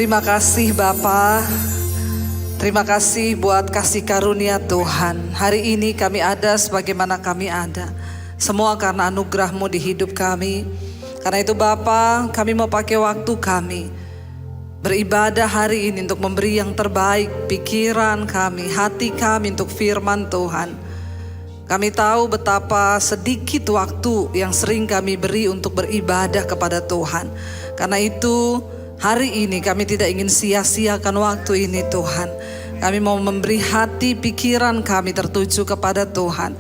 Terima kasih Bapa. Terima kasih buat kasih karunia Tuhan. Hari ini kami ada sebagaimana kami ada. Semua karena anugerah-Mu di hidup kami. Karena itu Bapa, kami mau pakai waktu kami beribadah hari ini untuk memberi yang terbaik, pikiran kami, hati kami untuk firman Tuhan. Kami tahu betapa sedikit waktu yang sering kami beri untuk beribadah kepada Tuhan. Karena itu hari ini kami tidak ingin sia-siakan waktu ini Tuhan. Kami mau memberi hati pikiran kami tertuju kepada Tuhan.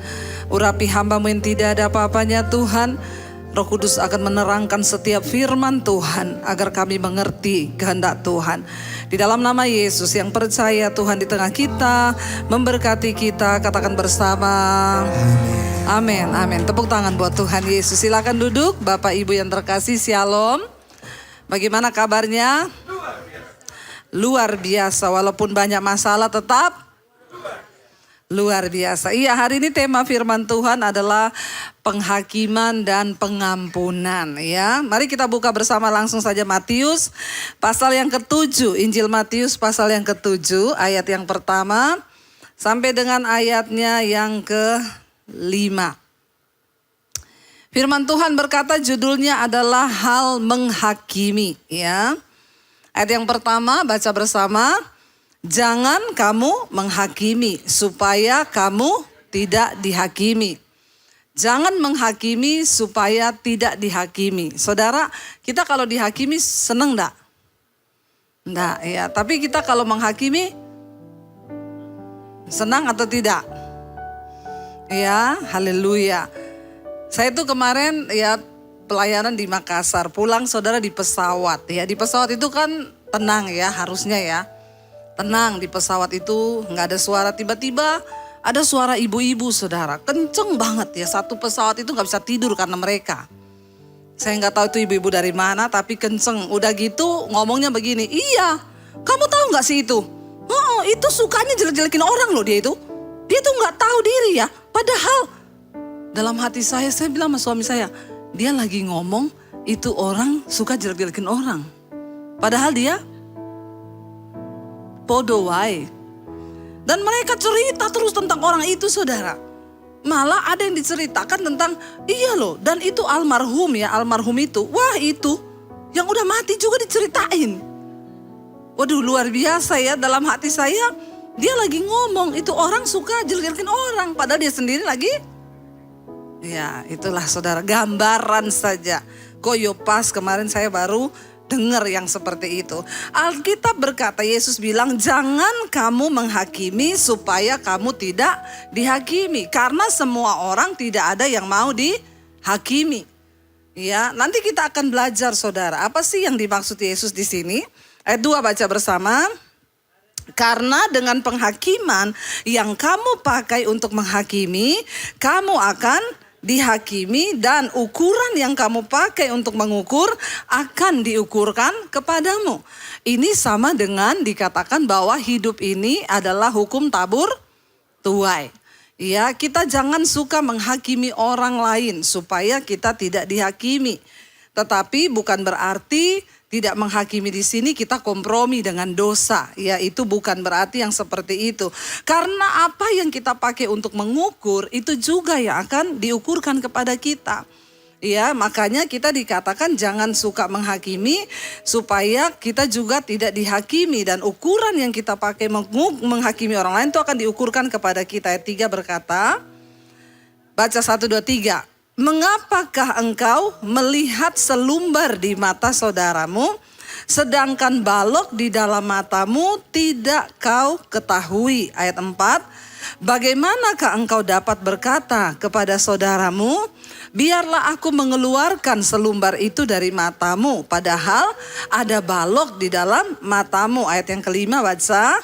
Urapi hamba-Mu yang tidak ada apa-apanya Tuhan. Roh Kudus akan menerangkan setiap firman Tuhan agar kami mengerti kehendak Tuhan. Di dalam nama Yesus yang percaya Tuhan di tengah kita, memberkati kita, katakan bersama. Amin, amin. Tepuk tangan buat Tuhan Yesus. Silakan duduk Bapak Ibu yang terkasih, Shalom. Bagaimana kabarnya? Luar biasa, walaupun banyak masalah tetap luar biasa. Iya, hari ini tema firman Tuhan adalah penghakiman dan pengampunan ya. Mari kita buka bersama langsung saja Matius pasal yang ke-7. Injil Matius pasal yang ke-7 ayat yang pertama sampai dengan ayatnya yang ke-5. Firman Tuhan berkata judulnya adalah hal menghakimi ya. Ayat yang pertama baca bersama. Jangan kamu menghakimi supaya kamu tidak dihakimi. Jangan menghakimi supaya tidak dihakimi. Saudara, kita kalau dihakimi senang enggak? Enggak ya, tapi kita kalau menghakimi senang atau tidak? Ya, haleluya. Saya tuh kemarin ya pelayanan di Makassar, pulang saudara di pesawat ya. Di pesawat itu kan tenang ya, harusnya ya. Tenang di pesawat itu, nggak ada suara, tiba-tiba ada suara ibu-ibu saudara. Kenceng banget ya, satu pesawat itu nggak bisa tidur karena mereka. Saya nggak tahu itu ibu-ibu dari mana, tapi kenceng. Udah gitu ngomongnya begini, iya kamu tahu nggak sih itu? Oh, itu sukanya jelek-jelekin orang loh dia itu. Dia tuh nggak tahu diri ya, padahal dalam hati saya bilang sama suami saya, dia lagi ngomong itu orang suka jelek-jelekin orang. Padahal dia bodoh wae. Dan mereka cerita terus tentang orang itu saudara. Malah ada yang diceritakan tentang, iya loh, dan itu almarhum ya, almarhum itu. Wah itu, yang udah mati juga diceritain. Waduh luar biasa ya, dalam hati saya, dia lagi ngomong itu orang suka jelek-jelekin orang. Padahal dia sendiri lagi. Ya itulah saudara, gambaran saja. Koyo pas kemarin saya baru dengar yang seperti itu. Alkitab berkata, Yesus bilang jangan kamu menghakimi supaya kamu tidak dihakimi. Karena semua orang tidak ada yang mau dihakimi. Ya, nanti kita akan belajar saudara. Apa sih yang dimaksud Yesus di sini? Ayat 2 baca bersama. Karena dengan penghakiman yang kamu pakai untuk menghakimi, kamu akan dihakimi dan ukuran yang kamu pakai untuk mengukur akan diukurkan kepadamu. Ini sama dengan dikatakan bahwa hidup ini adalah hukum tabur tuai. Ya, kita jangan suka menghakimi orang lain supaya kita tidak dihakimi. Tetapi bukan berarti tidak menghakimi di sini kita kompromi dengan dosa. Ya itu bukan berarti yang seperti itu. Karena apa yang kita pakai untuk mengukur itu juga yang akan diukurkan kepada kita. Ya makanya kita dikatakan jangan suka menghakimi supaya kita juga tidak dihakimi. Dan ukuran yang kita pakai menghakimi orang lain itu akan diukurkan kepada kita. Ayat 3 berkata, baca 1, 2, 3. Mengapakah engkau melihat selumbar di mata saudaramu, sedangkan balok di dalam matamu tidak kau ketahui? Ayat 4, bagaimanakah engkau dapat berkata kepada saudaramu, biarlah aku mengeluarkan selumbar itu dari matamu, padahal ada balok di dalam matamu? Ayat yang kelima baca,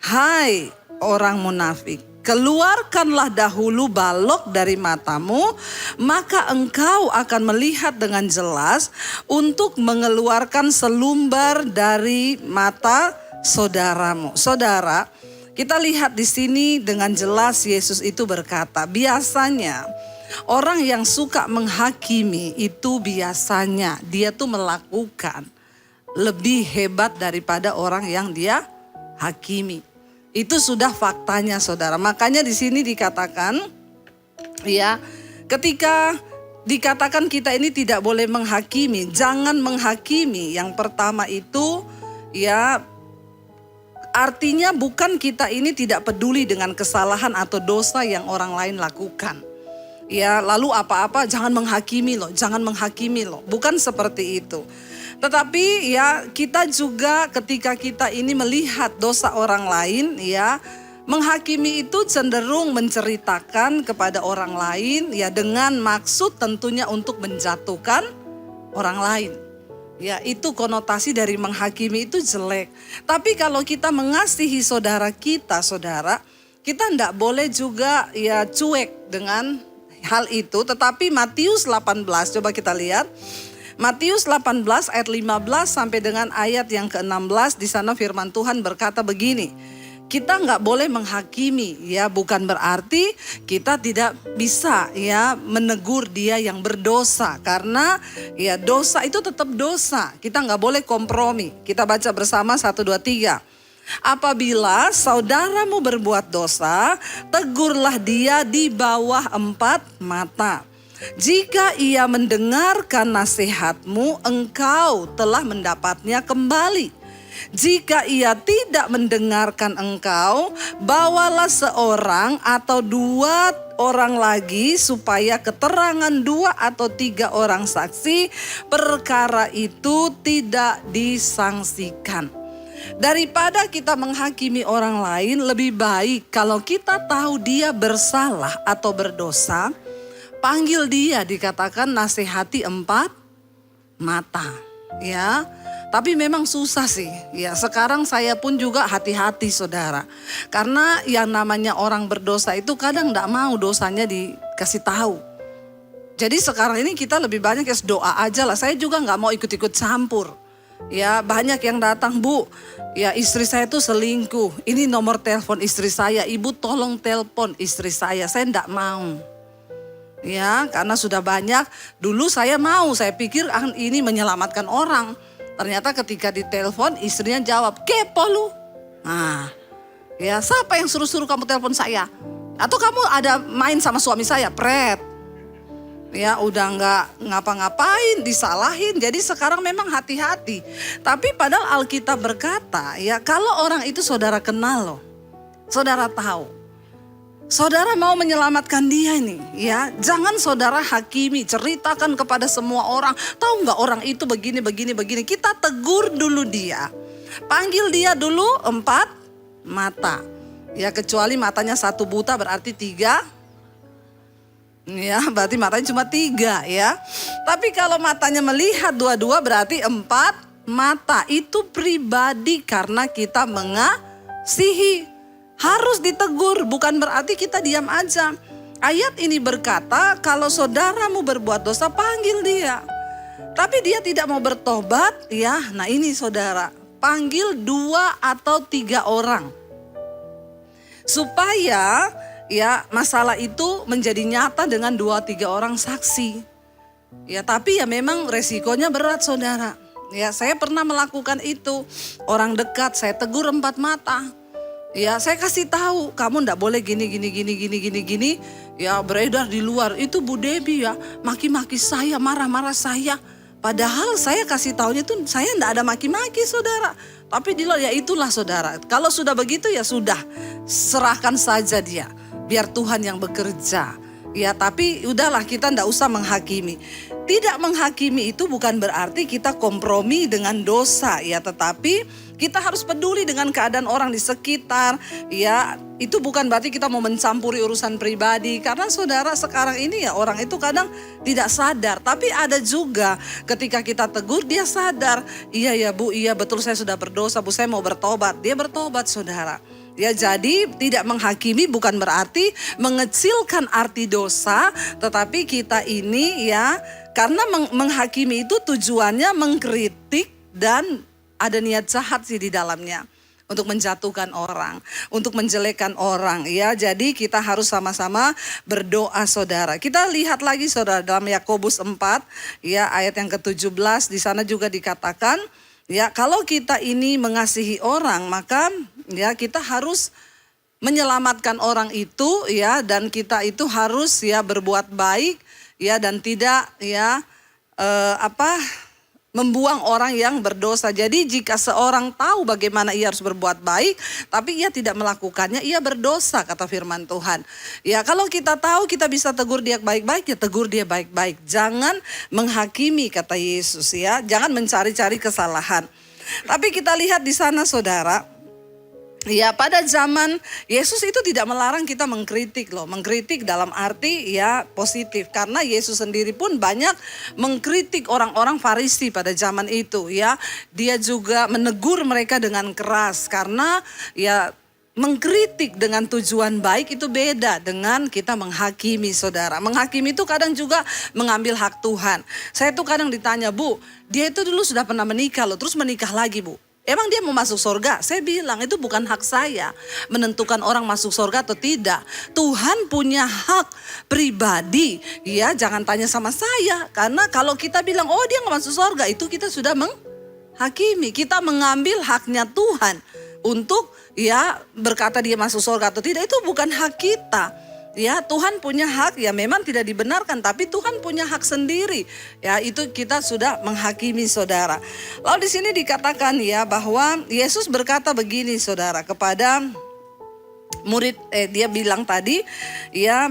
hai orang munafik, keluarkanlah dahulu balok dari matamu, maka engkau akan melihat dengan jelas untuk mengeluarkan selumbar dari mata saudaramu. Saudara, kita lihat di sini dengan jelas Yesus itu berkata, biasanya orang yang suka menghakimi itu biasanya dia tuh melakukan lebih hebat daripada orang yang dia hakimi. Itu sudah faktanya saudara. Makanya di sini dikatakan ya, ketika dikatakan kita ini tidak boleh menghakimi, jangan menghakimi. Yang pertama itu ya, artinya bukan kita ini tidak peduli dengan kesalahan atau dosa yang orang lain lakukan. Ya, lalu apa-apa jangan menghakimi loh, jangan menghakimi loh. Bukan seperti itu. Tetapi ya, kita juga ketika kita ini melihat dosa orang lain ya, menghakimi itu cenderung menceritakan kepada orang lain ya, dengan maksud tentunya untuk menjatuhkan orang lain. Ya, itu konotasi dari menghakimi itu jelek. Tapi kalau kita mengasihi saudara kita, saudara, kita tidak boleh juga ya cuek dengan hal itu. Tetapi Matius 18, coba kita lihat. Matius 18 ayat 15 sampai dengan ayat yang ke-16, di sana firman Tuhan berkata begini. Kita nggak boleh menghakimi ya, bukan berarti kita tidak bisa ya menegur dia yang berdosa, karena ya dosa itu tetap dosa. Kita nggak boleh kompromi. Kita baca bersama 1, 2, 3. Apabila saudaramu berbuat dosa, tegurlah dia di bawah 4 mata. Jika ia mendengarkan nasihatmu, engkau telah mendapatnya kembali. Jika ia tidak mendengarkan engkau, bawalah seorang atau 2 orang lagi, supaya keterangan 2 atau 3 orang saksi perkara itu tidak disangsikan. Daripada kita menghakimi orang lain, lebih baik kalau kita tahu dia bersalah atau berdosa, panggil dia, dikatakan nasihati 4 mata ya. Tapi memang susah sih ya, sekarang saya pun juga hati-hati saudara. Karena yang namanya orang berdosa itu kadang gak mau dosanya dikasih tahu. Jadi sekarang ini kita lebih banyak ya doa aja lah. Saya juga gak mau ikut-ikut campur. Ya, banyak yang datang, Bu, ya istri saya tuh selingkuh. Ini nomor telepon istri saya, Ibu tolong telepon istri saya gak mau. Ya, karena sudah banyak. Dulu saya mau, saya pikir ini menyelamatkan orang. Ternyata ketika ditelepon istrinya jawab, kepo lu. Nah, ya siapa yang suruh-suruh kamu telepon saya? Atau kamu ada main sama suami saya, pret. Ya udah nggak ngapa-ngapain, disalahin. Jadi sekarang memang hati-hati. Tapi padahal Alkitab berkata, ya kalau orang itu saudara kenal loh. Saudara tahu. Saudara mau menyelamatkan dia ini ya, jangan saudara hakimi, ceritakan kepada semua orang. Tahu nggak orang itu begini. Kita tegur dulu dia. Panggil dia dulu 4 mata. Ya kecuali matanya 1 buta berarti 3. Ya berarti matanya cuma 3 ya. Tapi kalau matanya melihat 2 berarti 4 mata. Itu pribadi karena kita mengasihi. Harus ditegur, bukan berarti kita diam aja. Ayat ini berkata kalau saudaramu berbuat dosa, panggil dia. Tapi dia tidak mau bertobat ya. Nah ini saudara, panggil 2 atau 3 orang. Supaya ya masalah itu menjadi nyata dengan 2-3 orang saksi. Ya tapi ya memang resikonya berat saudara. Ya saya pernah melakukan itu. Orang dekat saya tegur 4 mata. Ya saya kasih tahu, kamu ndak boleh gini. Ya beredar di luar, itu Bu Debbie ya maki-maki saya, marah-marah saya. Padahal saya kasih tahunya tuh saya ndak ada maki-maki saudara. Tapi di luar ya itulah saudara. Kalau sudah begitu ya sudah, serahkan saja dia. Biar Tuhan yang bekerja. Ya tapi udahlah, kita ndak usah menghakimi. Tidak menghakimi itu bukan berarti kita kompromi dengan dosa ya, tetapi kita harus peduli dengan keadaan orang di sekitar. Ya, itu bukan berarti kita mau mencampuri urusan pribadi. Karena saudara sekarang ini ya orang itu kadang tidak sadar. Tapi ada juga ketika kita tegur dia sadar. Iya ya Bu, iya betul saya sudah berdosa Bu, saya mau bertobat. Dia bertobat saudara. Ya jadi tidak menghakimi bukan berarti mengecilkan arti dosa. Tetapi kita ini ya, karena menghakimi itu tujuannya mengkritik dan ada niat jahat sih di dalamnya. Untuk menjatuhkan orang, untuk menjelekkan orang ya. Jadi kita harus sama-sama berdoa saudara. Kita lihat lagi saudara dalam Yakobus 4 ya ayat yang ke-17. Di sana juga dikatakan Ya, kalau kita ini mengasihi orang, maka ya kita harus menyelamatkan orang itu ya, dan kita itu harus ya berbuat baik ya, dan tidak ya membuang orang yang berdosa. Jadi jika seorang tahu bagaimana ia harus berbuat baik, tapi ia tidak melakukannya, ia berdosa, kata firman Tuhan. Ya, kalau kita tahu kita bisa tegur dia baik-baik, ya tegur dia baik-baik. Jangan menghakimi, kata Yesus ya. Jangan mencari-cari kesalahan. Tapi kita lihat di sana saudara, ya pada zaman Yesus itu tidak melarang kita mengkritik loh. Mengkritik dalam arti ya positif. Karena Yesus sendiri pun banyak mengkritik orang-orang Farisi pada zaman itu ya. Dia juga menegur mereka dengan keras. Karena ya mengkritik dengan tujuan baik itu beda dengan kita menghakimi saudara. Menghakimi itu kadang juga mengambil hak Tuhan. Saya tuh kadang ditanya, Bu, dia itu dulu sudah pernah menikah loh, terus menikah lagi Bu. Emang dia mau masuk surga? Saya bilang itu bukan hak saya menentukan orang masuk surga atau tidak. Tuhan punya hak pribadi. Ya, jangan tanya sama saya. Karena kalau kita bilang, oh dia gak masuk surga, itu kita sudah menghakimi. Kita mengambil haknya Tuhan untuk ya berkata dia masuk surga atau tidak. Itu bukan hak kita. Ya, Tuhan punya hak, ya memang tidak dibenarkan, tapi Tuhan punya hak sendiri. Ya, itu kita sudah menghakimi saudara. Lalu di sini dikatakan ya bahwa Yesus berkata begini saudara kepada murid, dia bilang tadi ya,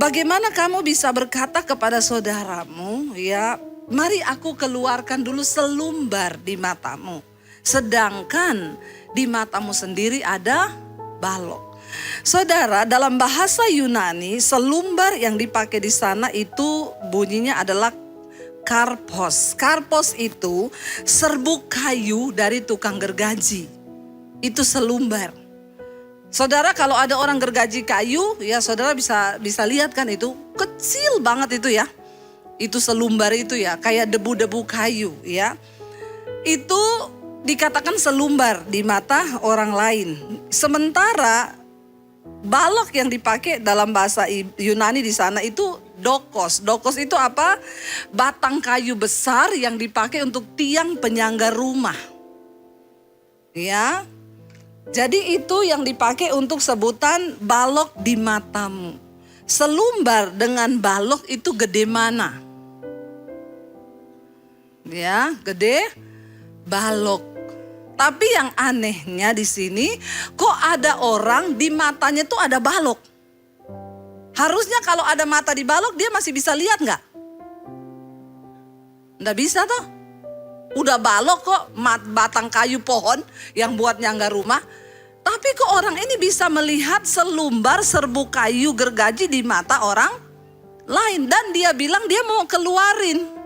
bagaimana kamu bisa berkata kepada saudaramu ya, mari aku keluarkan dulu selumbar di matamu, sedangkan di matamu sendiri ada balok. Saudara, dalam bahasa Yunani, selumbar yang dipakai di sana itu bunyinya adalah karpos. Karpos itu serbuk kayu dari tukang gergaji. Itu selumbar. Saudara, kalau ada orang gergaji kayu, ya saudara bisa lihat kan itu kecil banget itu ya. Itu selumbar itu ya, kayak debu-debu kayu ya. Itu dikatakan selumbar di mata orang lain. Sementara balok yang dipakai dalam bahasa Yunani di sana itu dokos. Dokos itu apa? Batang kayu besar yang dipakai untuk tiang penyangga rumah. Ya. Jadi itu yang dipakai untuk sebutan balok di matamu. Selumbar dengan balok itu gede mana? Ya, gede balok. Tapi yang anehnya di sini, kok ada orang di matanya tuh ada balok. Harusnya kalau ada mata di balok dia masih bisa lihat nggak? Nggak bisa toh. Udah balok kok, batang kayu pohon yang buat nyangga rumah. Tapi kok orang ini bisa melihat selumbar serbuk kayu gergaji di mata orang lain. Dan dia bilang dia mau keluarin.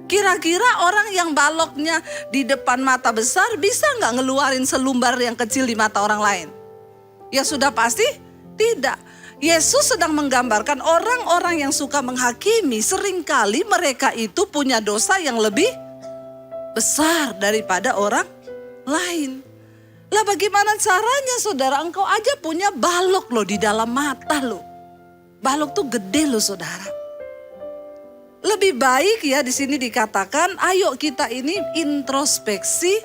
Kira-kira orang yang baloknya di depan mata besar bisa nggak ngeluarin selumbar yang kecil di mata orang lain? Ya sudah pasti tidak. Yesus sedang menggambarkan orang-orang yang suka menghakimi, seringkali mereka itu punya dosa yang lebih besar daripada orang lain. Lah bagaimana caranya saudara? Engkau aja punya balok loh di dalam mata loh. Balok tuh gede loh saudara. Lebih baik ya di sini dikatakan, ayo kita ini introspeksi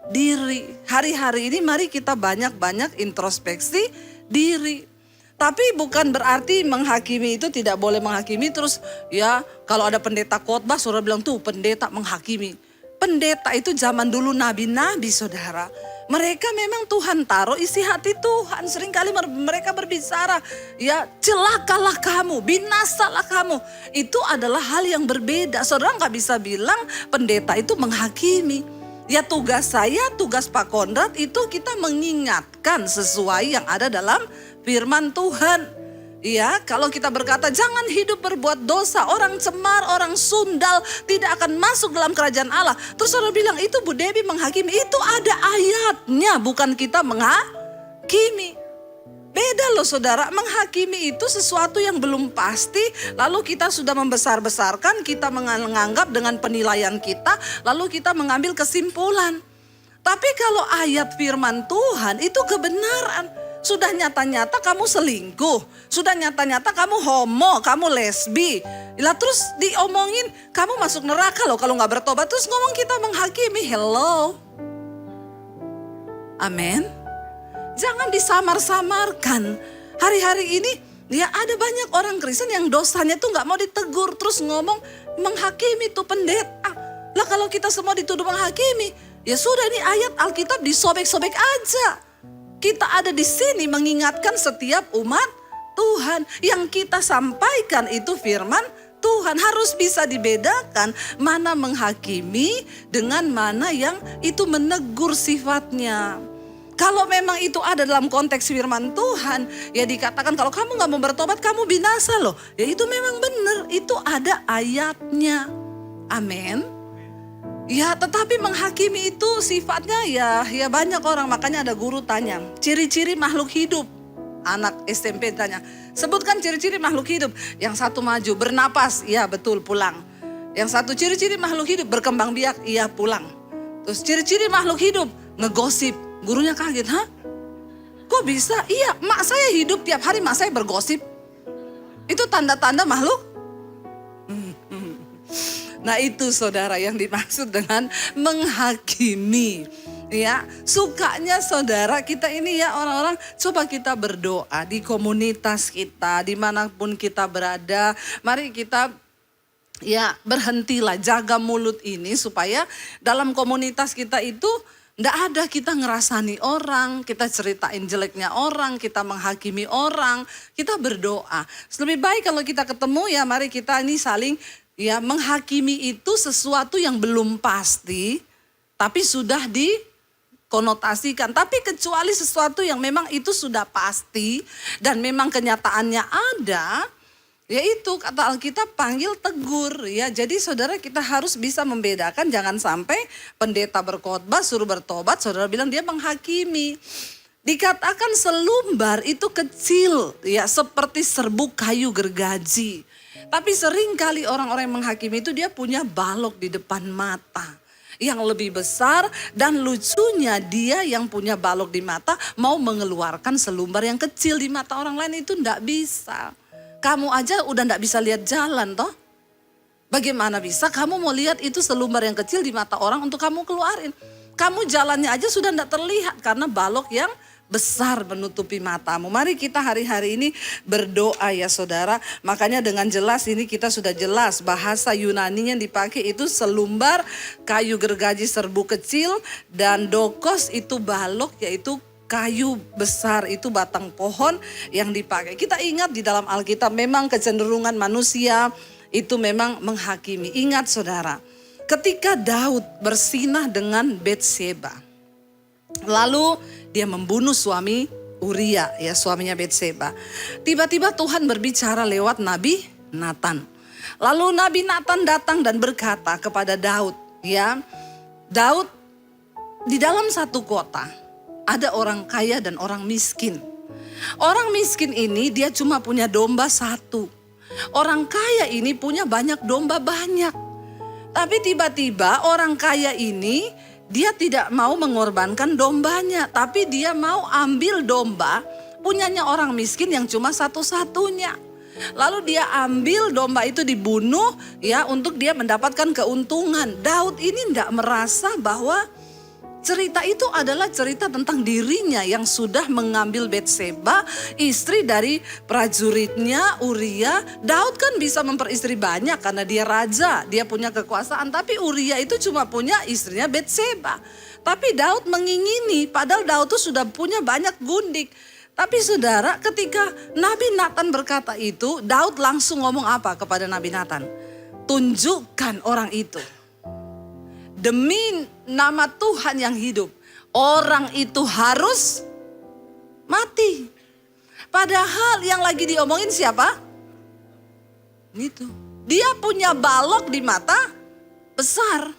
diri. Hari-hari ini mari kita banyak-banyak introspeksi diri. Tapi bukan berarti menghakimi itu tidak boleh menghakimi terus ya kalau ada pendeta khotbah saudara bilang tuh pendeta menghakimi. Pendeta itu zaman dulu nabi-nabi saudara. Mereka memang Tuhan taruh isi hati Tuhan. Seringkali mereka berbicara, ya celakalah kamu, binasalah kamu. Itu adalah hal yang berbeda. Saudara gak bisa bilang pendeta itu menghakimi. Ya tugas saya, tugas Pak Konrad itu kita mengingatkan sesuai yang ada dalam firman Tuhan. Ya, kalau kita berkata jangan hidup berbuat dosa, orang cemar, orang sundal tidak akan masuk dalam kerajaan Allah. Terus saudara bilang itu Bu Debbie menghakimi, itu ada ayatnya, bukan kita menghakimi. Beda loh saudara, menghakimi itu sesuatu yang belum pasti, lalu kita sudah membesar-besarkan, kita menganggap dengan penilaian kita, lalu kita mengambil kesimpulan. Tapi kalau ayat firman Tuhan itu kebenaran. Sudah nyata-nyata kamu selingkuh. Sudah nyata-nyata kamu homo, kamu lesbi. Lah terus diomongin kamu masuk neraka loh kalau gak bertobat. Terus ngomong kita menghakimi. Hello. Amin. Jangan disamar-samarkan. Hari-hari ini ya ada banyak orang Kristen yang dosanya tuh gak mau ditegur. Terus ngomong menghakimi tuh pendeta. Lah kalau kita semua dituduh menghakimi. Ya sudah, ini ayat Alkitab disobek-sobek aja. Kita ada di sini mengingatkan setiap umat Tuhan. Yang kita sampaikan itu firman Tuhan. Harus bisa dibedakan mana menghakimi dengan mana yang itu menegur sifatnya. Kalau memang itu ada dalam konteks firman Tuhan, ya dikatakan kalau kamu gak mau bertobat kamu binasa loh. Ya itu memang benar, itu ada ayatnya. Amin. Ya tetapi menghakimi itu sifatnya ya banyak orang. Makanya ada guru tanya, ciri-ciri makhluk hidup. Anak SMP tanya, sebutkan ciri-ciri makhluk hidup. Yang satu maju, bernapas, iya betul pulang. Yang satu ciri-ciri makhluk hidup, berkembang biak, iya pulang. Terus ciri-ciri makhluk hidup, ngegosip. Gurunya kaget, hah? Kok bisa? Iya, mak saya hidup tiap hari mak saya bergosip. Itu tanda-tanda makhluk. Nah itu saudara yang dimaksud dengan menghakimi. Ya, sukanya saudara kita ini ya orang-orang coba kita berdoa di komunitas kita, dimanapun kita berada. Mari kita ya berhentilah jaga mulut ini supaya dalam komunitas kita itu nggak ada kita ngerasani orang, kita ceritain jeleknya orang, kita menghakimi orang, kita berdoa. Lebih baik kalau kita ketemu ya mari kita ini saling ya menghakimi itu sesuatu yang belum pasti, tapi sudah dikonotasikan. Tapi kecuali sesuatu yang memang itu sudah pasti dan memang kenyataannya ada, yaitu kata Alkitab panggil tegur. Ya, jadi saudara kita harus bisa membedakan, jangan sampai pendeta berkhotbah suruh bertobat, saudara bilang dia menghakimi. Dikatakan selumbar itu kecil, ya seperti serbuk kayu gergaji. Tapi sering kali orang-orang yang menghakimi itu dia punya balok di depan mata yang lebih besar, dan lucunya dia yang punya balok di mata mau mengeluarkan selumbar yang kecil di mata orang lain itu enggak bisa. Kamu aja udah enggak bisa lihat jalan toh. Bagaimana bisa kamu mau lihat itu selumbar yang kecil di mata orang untuk kamu keluarin. Kamu jalannya aja sudah enggak terlihat karena balok yang besar menutupi matamu. Mari kita hari-hari ini berdoa ya saudara. Makanya dengan jelas ini kita sudah jelas bahasa Yunani yang dipakai itu selumbar, kayu gergaji serbu kecil, dan dokos itu balok yaitu kayu besar, itu batang pohon yang dipakai. Kita ingat di dalam Alkitab memang kecenderungan manusia itu memang menghakimi. Ingat saudara, ketika Daud bersinah dengan Betseba, lalu dia membunuh suami Uria, ya suaminya Betseba. Tiba-tiba Tuhan berbicara lewat Nabi Natan. Lalu Nabi Natan datang dan berkata kepada Daud, ya Daud, di dalam satu kota ada orang kaya dan orang miskin. Orang miskin ini dia cuma punya domba satu. Orang kaya ini punya banyak domba banyak. Tapi tiba-tiba orang kaya ini dia tidak mau mengorbankan dombanya, tapi dia mau ambil domba punyanya orang miskin yang cuma satu-satunya. Lalu dia ambil domba itu dibunuh ya untuk dia mendapatkan keuntungan. Daud ini tidak merasa bahwa cerita itu adalah cerita tentang dirinya yang sudah mengambil Betseba, istri dari prajuritnya Uria. Daud kan bisa memperistri banyak karena dia raja, dia punya kekuasaan. Tapi Uria itu cuma punya istrinya Betseba. Tapi Daud mengingini, padahal Daud itu sudah punya banyak gundik. Tapi saudara, ketika Nabi Natan berkata itu, Daud langsung ngomong apa kepada Nabi Natan? Tunjukkan orang itu. Demi nama Tuhan yang hidup, orang itu harus mati. Padahal yang lagi diomongin siapa? Itu. Dia punya balok di mata besar.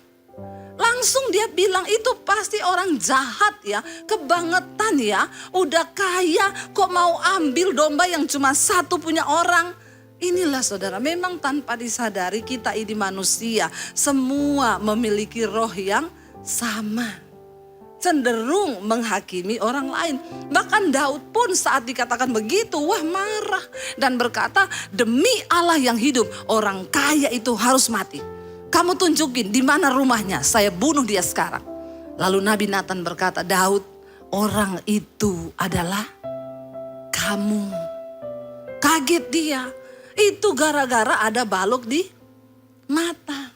Langsung dia bilang itu pasti orang jahat ya, kebangetan ya. Udah kaya kok mau ambil domba yang cuma satu punya orang. Inilah saudara, memang tanpa disadari kita ini manusia, semua memiliki roh yang sama. cenderung menghakimi orang lain. Bahkan Daud pun saat dikatakan begitu, wah marah dan berkata, demi Allah yang hidup, orang kaya itu harus mati. Kamu tunjukin di mana rumahnya, saya bunuh dia sekarang. Lalu Nabi Nathan berkata, Daud, orang itu adalah kamu. Kaget dia, itu gara-gara ada balok di mata.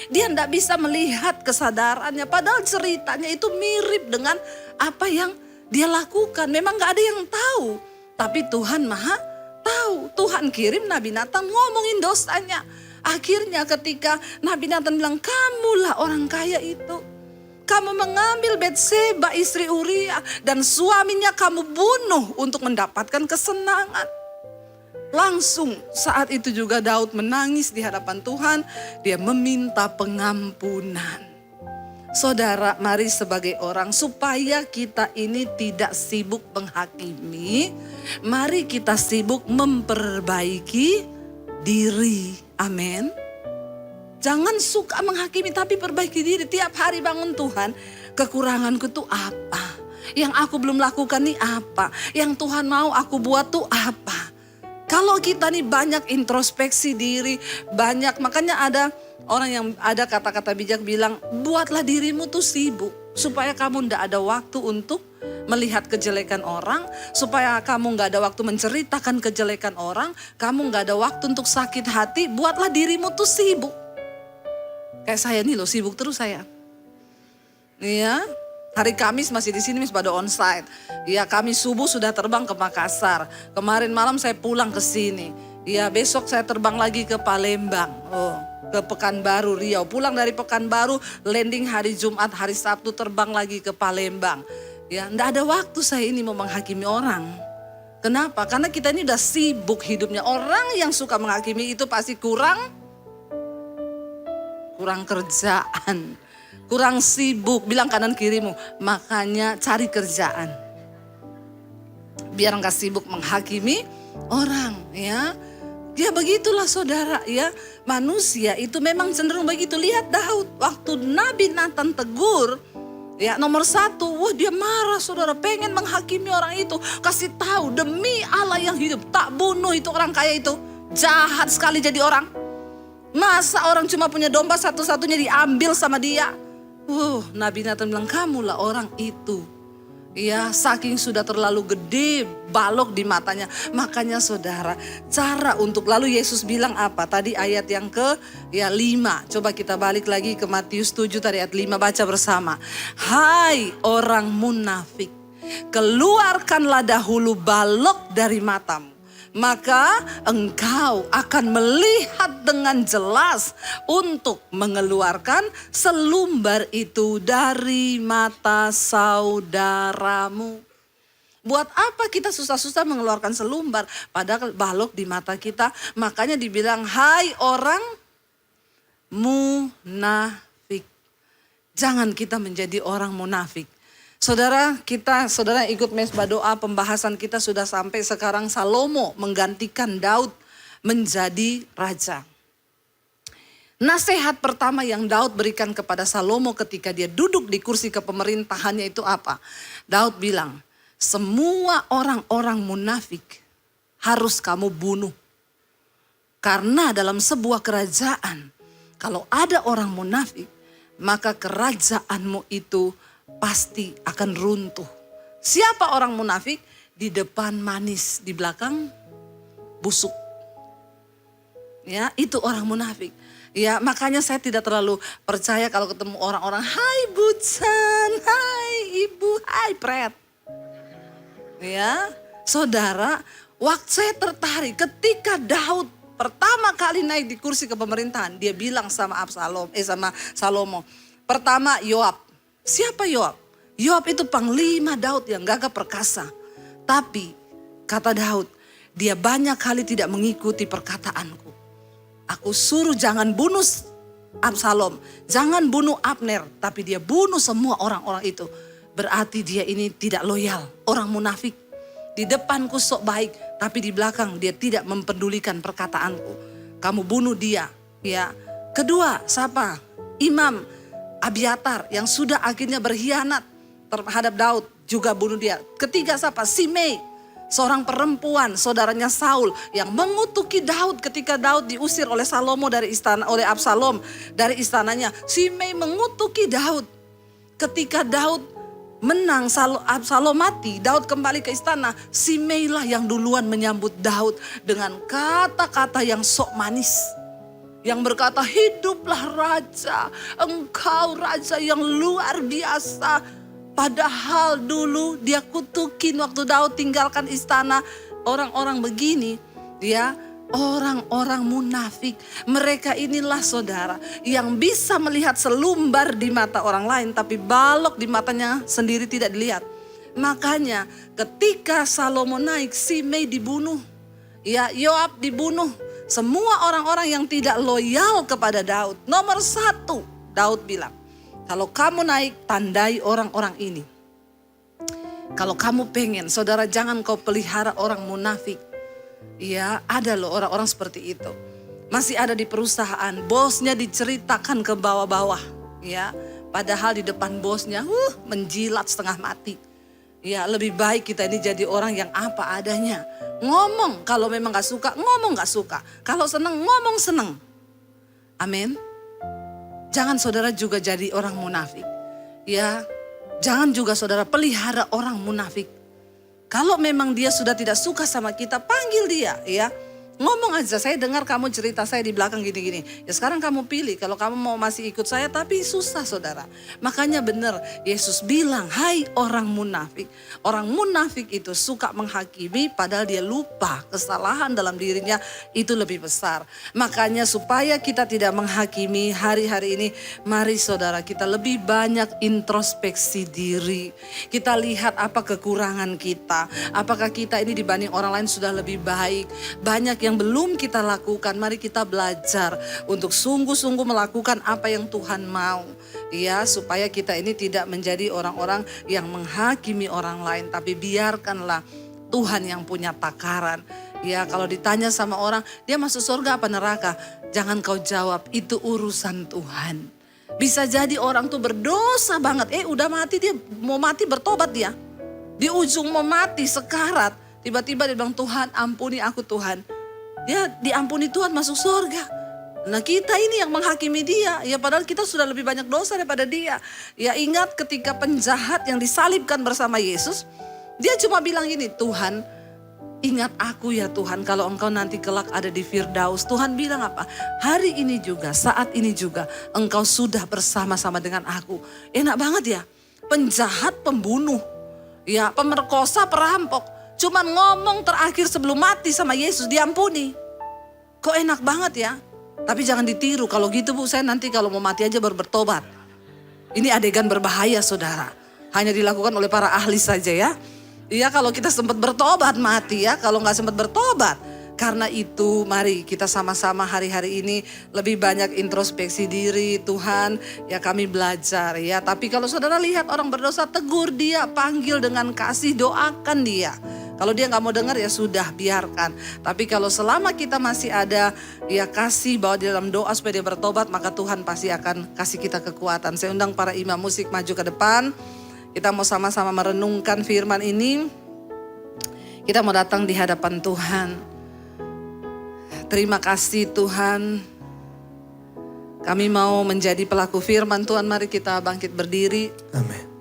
Dia tidak bisa melihat kesadarannya. Padahal ceritanya itu mirip dengan apa yang dia lakukan. Memang gak ada yang tahu. Tapi Tuhan Maha tahu. Tuhan kirim Nabi Nathan ngomongin dosanya. Akhirnya ketika Nabi Nathan bilang, kamulah orang kaya itu. Kamu mengambil Betseba istri Uria dan suaminya kamu bunuh untuk mendapatkan kesenangan. Langsung saat itu juga Daud menangis di hadapan Tuhan. Dia meminta pengampunan. Saudara, mari sebagai orang supaya kita ini tidak sibuk menghakimi. Mari kita sibuk memperbaiki diri. Amin. Jangan suka menghakimi tapi perbaiki diri. Tiap hari bangun Tuhan, kekuranganku tuh apa? Yang aku belum lakukan nih apa? Yang Tuhan mau aku buat tuh apa? Kalau kita nih banyak introspeksi diri, banyak, makanya ada orang yang ada kata-kata bijak bilang, buatlah dirimu tuh sibuk. Supaya kamu ndak ada waktu untuk melihat kejelekan orang, supaya kamu nggak ada waktu menceritakan kejelekan orang, kamu nggak ada waktu untuk sakit hati, buatlah dirimu tuh sibuk. Kayak saya nih loh, sibuk terus saya. Iya. Hari Kamis masih di sini pada onsite. Ya, Kamis subuh sudah terbang ke Makassar. Kemarin malam saya pulang ke sini. Ya, besok saya terbang lagi ke Palembang. Ke Pekanbaru, Riau. Pulang dari Pekanbaru, landing hari Jumat, hari Sabtu terbang lagi ke Palembang. Ya, enggak ada waktu saya ini mau menghakimi orang. Kenapa? Karena kita ini udah sibuk hidupnya. Orang yang suka menghakimi itu pasti kurang kerjaan. Kurang sibuk, bilang kanan kirimu, makanya cari kerjaan. Biar enggak sibuk menghakimi orang, ya. Ya begitulah saudara, ya. Manusia itu memang cenderung begitu. Lihat Daud, waktu Nabi Nathan tegur, ya nomor satu, wah dia marah saudara, pengen menghakimi orang itu. Kasih tahu, demi Allah yang hidup, tak bunuh itu orang kaya itu. Jahat sekali jadi orang. Masa orang cuma punya domba satu-satunya diambil sama dia. Nabi Nathan bilang, kamulah orang itu. Ya, saking sudah terlalu gede balok di matanya. Makanya saudara, cara untuk, lalu Yesus bilang apa? Tadi ayat yang ke 5. Coba kita balik lagi ke Matius 7 tadi ayat 5, baca bersama. Hai orang munafik, keluarkanlah dahulu balok dari matamu. Maka engkau akan melihat dengan jelas untuk mengeluarkan selumbar itu dari mata saudaramu. Buat apa kita susah-susah mengeluarkan selumbar padahal balok di mata kita? Makanya dibilang, hai orang munafik. Jangan kita menjadi orang munafik. Saudara ikut mesbah doa, pembahasan kita sudah sampai sekarang Salomo menggantikan Daud menjadi raja. Nasihat pertama yang Daud berikan kepada Salomo ketika dia duduk di kursi kepemerintahannya itu apa? Daud bilang, semua orang-orang munafik harus kamu bunuh. Karena dalam sebuah kerajaan, kalau ada orang munafik, maka kerajaanmu itu pasti akan runtuh. Siapa orang munafik? Di depan manis, di belakang busuk. Ya, itu orang munafik. Ya, makanya saya tidak terlalu percaya kalau ketemu orang-orang, hai Bucan, hai Ibu, hai Pret. Ya, saudara, waktu saya tertarik ketika Daud pertama kali naik di kursi kepemerintahan, dia bilang sama Salomo. Pertama Yoab. Siapa Yoab? Yoab itu panglima Daud yang gagah perkasa. Tapi kata Daud, dia banyak kali tidak mengikuti perkataanku. Aku suruh jangan bunuh Absalom, jangan bunuh Abner, tapi dia bunuh semua orang-orang itu. Berarti dia ini tidak loyal, orang munafik. Di depanku sok baik, tapi di belakang dia tidak mempedulikan perkataanku. Kamu bunuh dia, ya. Kedua, siapa? Imam Abiatar yang sudah akhirnya berkhianat. terhadap Daud juga bunuh dia. Ketiga siapa? Simei, seorang perempuan saudaranya Saul yang mengutuki Daud ketika Daud diusir oleh Salomo dari istana, oleh Absalom dari istananya. Simei mengutuki Daud. Ketika Daud menang, Absalom mati, Daud kembali ke istana. Simei lah yang duluan menyambut Daud dengan kata-kata yang sok manis. Yang berkata, hiduplah raja, engkau raja yang luar biasa. Padahal dulu dia kutukin waktu Daud tinggalkan istana. Orang-orang begini, dia orang-orang munafik. Mereka inilah saudara yang bisa melihat selumbar di mata orang lain, tapi balok di matanya sendiri tidak dilihat. Makanya ketika Salomo naik, Simei dibunuh, ya Yoab dibunuh. Semua orang-orang yang tidak loyal kepada Daud. Nomor 1, Daud bilang, kalau kamu naik, tandai orang-orang ini. Kalau kamu pengen, saudara, jangan kau pelihara orang munafik. Ya, ada loh orang-orang seperti itu. Masih ada di perusahaan, bosnya diceritakan ke bawah-bawah. Ya, padahal di depan bosnya, menjilat setengah mati. Ya, lebih baik kita ini jadi orang yang apa adanya. Ngomong, kalau memang gak suka, ngomong gak suka. Kalau seneng, ngomong seneng. Amin. Jangan saudara juga jadi orang munafik. Ya, jangan juga saudara pelihara orang munafik. Kalau memang dia sudah tidak suka sama kita, panggil dia ya. Ngomong aja, saya dengar kamu cerita saya di belakang gini-gini. Ya sekarang kamu pilih, kalau kamu mau masih ikut saya, tapi susah saudara. Makanya benar, Yesus bilang, hai orang munafik. Orang munafik itu suka menghakimi padahal dia lupa kesalahan dalam dirinya itu lebih besar. Makanya supaya kita tidak menghakimi hari-hari ini, mari saudara kita lebih banyak introspeksi diri. Kita lihat apa kekurangan kita. Apakah kita ini dibanding orang lain sudah lebih baik. Banyak yang belum kita lakukan, mari kita belajar untuk sungguh-sungguh melakukan apa yang Tuhan mau. Ya, supaya kita ini tidak menjadi orang-orang yang menghakimi orang lain, tapi biarkanlah Tuhan yang punya takaran. Ya, kalau ditanya sama orang, dia masuk surga apa neraka? Jangan kau jawab, itu urusan Tuhan. Bisa jadi orang tuh berdosa banget, udah mati, dia mau mati bertobat dia. Di ujung mau mati sekarat, tiba-tiba dia bilang, Tuhan ampuni aku Tuhan. Dia diampuni Tuhan masuk surga. Nah kita ini yang menghakimi dia. Ya padahal kita sudah lebih banyak dosa daripada dia. Ya ingat ketika penjahat yang disalibkan bersama Yesus. Dia cuma bilang gini, Tuhan ingat aku ya Tuhan kalau engkau nanti kelak ada di Firdaus. Tuhan bilang apa? Hari ini juga, saat ini juga engkau sudah bersama-sama dengan aku. Enak banget ya. Penjahat, pembunuh, ya pemerkosa, perampok. Cuman ngomong terakhir sebelum mati sama Yesus diampuni. Kok enak banget ya. Tapi jangan ditiru. Kalau gitu Bu, saya nanti kalau mau mati aja baru bertobat. Ini adegan berbahaya saudara. Hanya dilakukan oleh para ahli saja ya. Iya kalau kita sempat bertobat mati ya. Kalau gak sempat bertobat. Karena itu mari kita sama-sama hari-hari ini lebih banyak introspeksi diri. Tuhan ya kami belajar ya. Tapi kalau saudara lihat orang berdosa, tegur dia, panggil dengan kasih, doakan dia. Kalau dia gak mau dengar ya sudah biarkan. Tapi kalau selama kita masih ada ya kasih bahwa di dalam doa supaya dia bertobat, maka Tuhan pasti akan kasih kita kekuatan. Saya undang para imam musik maju ke depan. Kita mau sama-sama merenungkan firman ini. Kita mau datang di hadapan Tuhan. Terima kasih Tuhan. Kami mau menjadi pelaku firman Tuhan. Mari kita bangkit berdiri. Amin.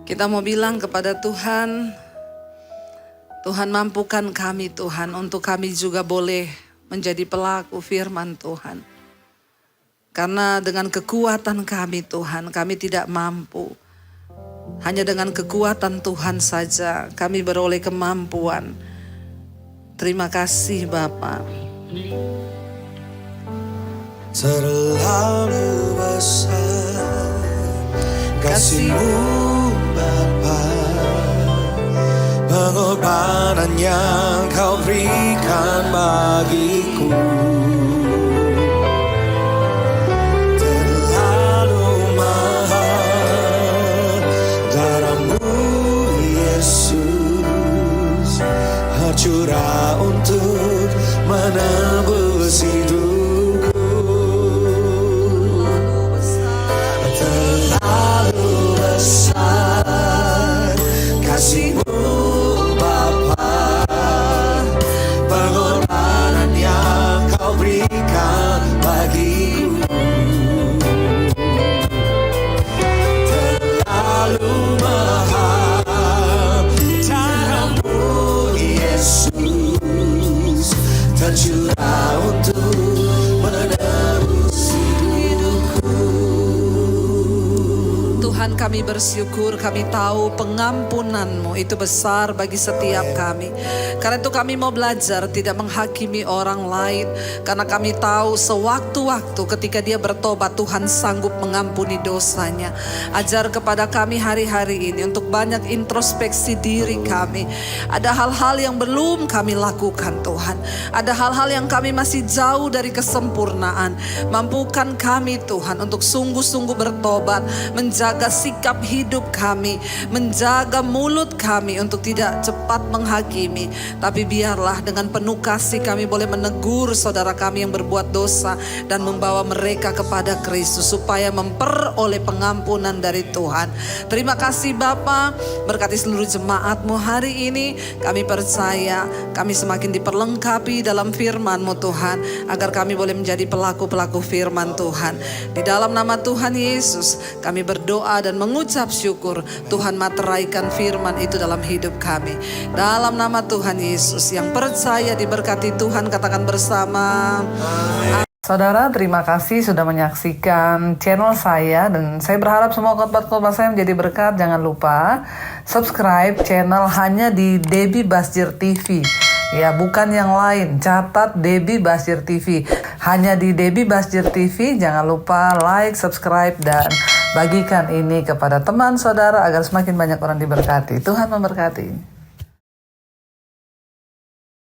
Kita mau bilang kepada Tuhan, Tuhan mampukan kami Tuhan untuk kami juga boleh menjadi pelaku firman Tuhan. Karena dengan kekuatan kami Tuhan, kami tidak mampu. Hanya dengan kekuatan Tuhan saja kami beroleh kemampuan. Terima kasih Bapa. Terlalu besar kasih-Mu Bapa, pengorbanan yang Kau berikan bagiku. Terlalu mahal darah-Mu Yesus, tercurah untuk menebus hidupku. curah untuk menebus hidupku. Tuhan, kami bersyukur, kami tahu pengampunan-Mu itu besar bagi setiap kami. Karena itu kami mau belajar tidak menghakimi orang lain. Karena kami tahu sewaktu-waktu ketika dia bertobat, Tuhan sanggup mengampuni dosanya. Ajar kepada kami hari-hari ini untuk banyak introspeksi diri kami. Ada hal-hal yang belum kami lakukan, Tuhan. Ada hal-hal yang kami masih jauh dari kesempurnaan. Mampukan kami, Tuhan, untuk sungguh-sungguh bertobat, menjaga sikap hidup kami, menjaga mulut kami untuk tidak cepat menghakimi. Tapi biarlah dengan penuh kasih kami boleh menegur saudara kami yang berbuat dosa dan membawa mereka kepada Kristus supaya memperoleh pengampunan dari Tuhan. Terima kasih Bapa, berkati seluruh jemaat-Mu hari ini. Kami percaya kami semakin diperlengkapi dalam firman-Mu Tuhan, agar kami boleh menjadi pelaku-pelaku firman Tuhan. Di dalam nama Tuhan Yesus kami berdoa dan mengucap syukur. Tuhan materaikan firman itu dalam hidup kami. Dalam nama Tuhan Yesus, yang percaya diberkati Tuhan katakan bersama. Saudara, terima kasih sudah menyaksikan channel saya, dan saya berharap semua khotbah-khotbah saya menjadi berkat. Jangan lupa subscribe channel hanya di Debbie Basjir TV. Ya, bukan yang lain. Catat Debbie Basjir TV. Hanya di Debbie Basjir TV. Jangan lupa like, subscribe, dan bagikan ini kepada teman saudara agar semakin banyak orang diberkati. Tuhan memberkati.